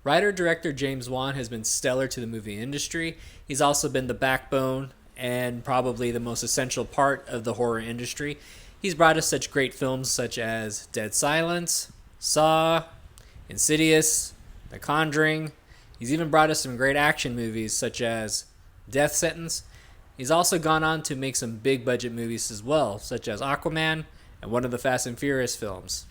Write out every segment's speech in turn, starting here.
Writer-director James Wan has been stellar to the movie industry. He's also been the backbone and probably the most essential part of the horror industry. He's brought us such great films such as Dead Silence, Saw, Insidious, The Conjuring. He's even brought us some great action movies such as Death Sentence. He's also gone on to make some big budget movies as well, such as Aquaman and one of the Fast and Furious films.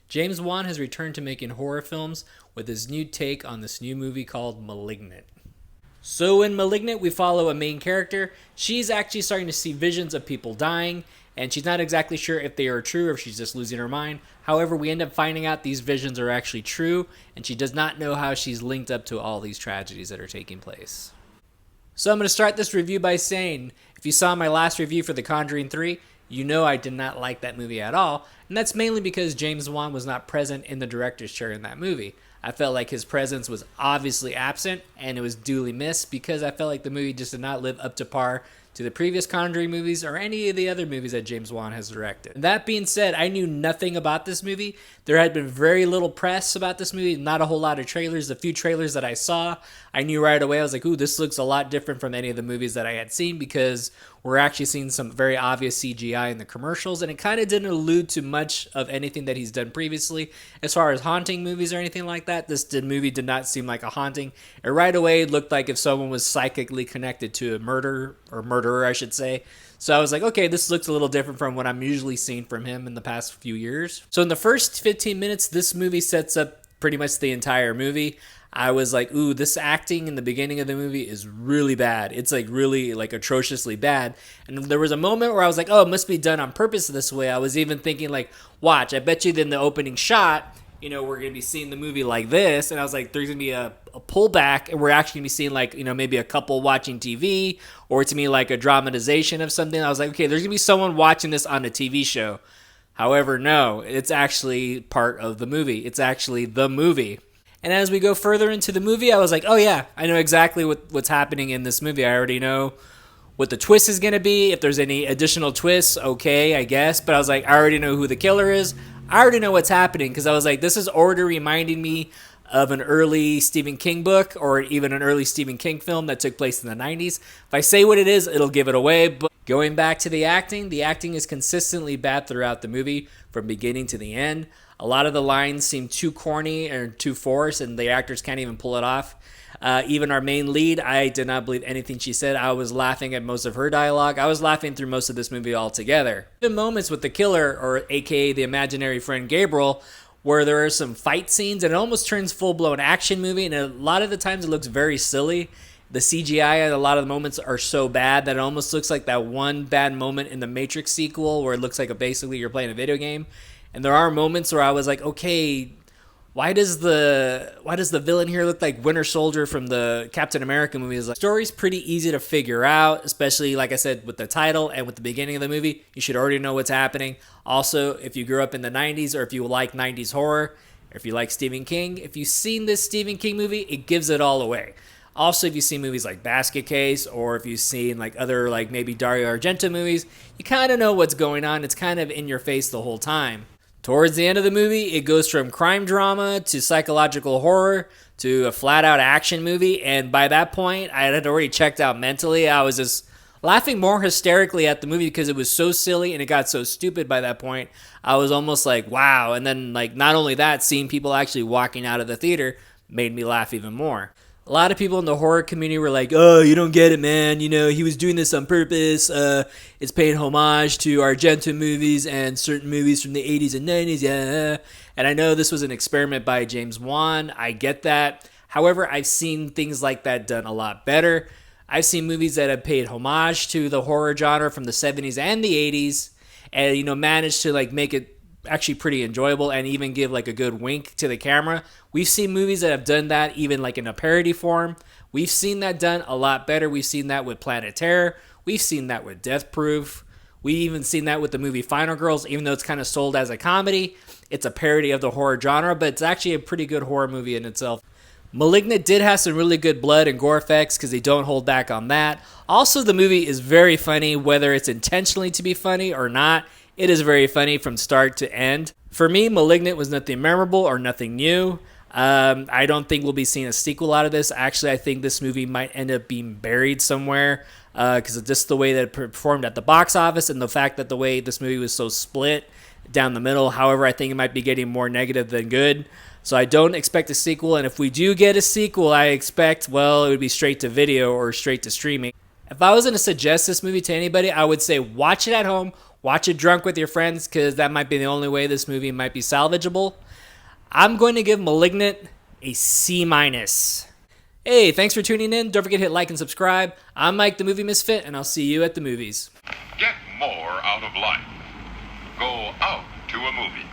James Wan has returned to making horror films with his new take on this new movie called Malignant. So in Malignant, we follow a main character. She's actually starting to see visions of people dying, and she's not exactly sure if they are true or if she's just losing her mind. However, we end up finding out these visions are actually true, and she does not know how she's linked up to all these tragedies that are taking place. So I'm going to start this review by saying, if you saw my last review for The Conjuring 3, you know I did not like that movie at all, and that's mainly because James Wan was not present in the director's chair in that movie. I felt like his presence was obviously absent, and it was duly missed because I felt like the movie just did not live up to par to the previous Conjuring movies or any of the other movies that James Wan has directed. That being said, I knew nothing about this movie. There had been very little press about this movie, not a whole lot of trailers. The few trailers that I saw, I knew right away. I was like, ooh, this looks a lot different from any of the movies that I had seen because we're actually seeing some very obvious CGI in the commercials, and it kind of didn't allude to much of anything that he's done previously. As far as haunting movies or anything like that, this movie did not seem like a haunting. It right away looked like if someone was psychically connected to a murderer, I should say. So I was like, okay, this looks a little different from what I'm usually seeing from him in the past few years. So in the first 15 minutes, this movie sets up pretty much the entire movie. I was like, ooh, this acting in the beginning of the movie is really bad. It's like really like atrociously bad. And there was a moment where I was like, oh, it must be done on purpose this way. I was even thinking like, watch, I bet you in the opening shot, we're going to be seeing the movie like this. And I was like, there's going to be a pullback and we're actually going to be seeing like, maybe a couple watching TV or to me like a dramatization of something. I was like, okay, there's going to be someone watching this on a TV show. However, no, it's actually part of the movie. It's actually the movie. And as we go further into the movie, I was like, oh yeah, I know exactly what's happening in this movie. I already know what the twist is going to be. If there's any additional twists, okay, I guess. But I was like, I already know who the killer is. I already know what's happening because I was like, this is already reminding me of an early Stephen King book or even an early Stephen King film that took place in the 90s. If I say what it is, it'll give it away. But going back to the acting is consistently bad throughout the movie from beginning to the end. A lot of the lines seem too corny or too forced, and the actors can't even pull it off. Even our main lead, I did not believe anything she said. I was laughing at most of her dialogue. I was laughing through most of this movie altogether. The moments with the killer, or aka the imaginary friend Gabriel, where there are some fight scenes, and it almost turns full-blown action movie, and a lot of the times it looks very silly. The CGI at a lot of the moments are so bad that it almost looks like that one bad moment in the Matrix sequel where it looks like basically you're playing a video game. And there are moments where I was like, okay, why does the villain here look like Winter Soldier from the Captain America movie? The story's pretty easy to figure out, especially, like I said, with the title and with the beginning of the movie. You should already know what's happening. Also, if you grew up in the 90s or if you like 90s horror, or if you like Stephen King, if you've seen this Stephen King movie, it gives it all away. Also, if you've seen movies like Basket Case or if you've seen like other like maybe Dario Argento movies, you kind of know what's going on. It's kind of in your face the whole time. Towards the end of the movie, it goes from crime drama to psychological horror to a flat-out action movie, and by that point, I had already checked out mentally. I was just laughing more hysterically at the movie because it was so silly and it got so stupid by that point. I was almost like, wow, and then like not only that, seeing people actually walking out of the theater made me laugh even more. A lot of people in the horror community were like, oh, you don't get it, man. He was doing this on purpose. It's paying homage to Argento movies and certain movies from the 80s and 90s. Yeah. And I know this was an experiment by James Wan. I get that. However, I've seen things like that done a lot better. I've seen movies that have paid homage to the horror genre from the 70s and the 80s and, managed to like make it actually pretty enjoyable and even give like a good wink to the camera. We've seen movies that have done that even like in a parody form. We've seen that done a lot better. We've seen that with Planet Terror. We've seen that with Death Proof. We even seen that with the movie Final Girls, even though it's kind of sold as a comedy. It's a parody of the horror genre, but it's actually a pretty good horror movie in itself. Malignant did have some really good blood and gore effects because they don't hold back on that. Also, the movie is very funny, whether it's intentionally to be funny or not. It is very funny from start to end. For me, Malignant was nothing memorable or nothing new. I don't think we'll be seeing a sequel out of this. Actually, I think this movie might end up being buried somewhere because of just the way that it performed at the box office and the fact that the way this movie was so split down the middle. However, I think it might be getting more negative than good. So I don't expect a sequel. And if we do get a sequel, I expect, well, it would be straight to video or straight to streaming. If I was going to suggest this movie to anybody, I would say watch it at home, watch it drunk with your friends, because that might be the only way this movie might be salvageable. I'm going to give Malignant a C-. Hey, thanks for tuning in. Don't forget to hit like and subscribe. I'm Mike, the Movie Misfit, and I'll see you at the movies. Get more out of life. Go out to a movie.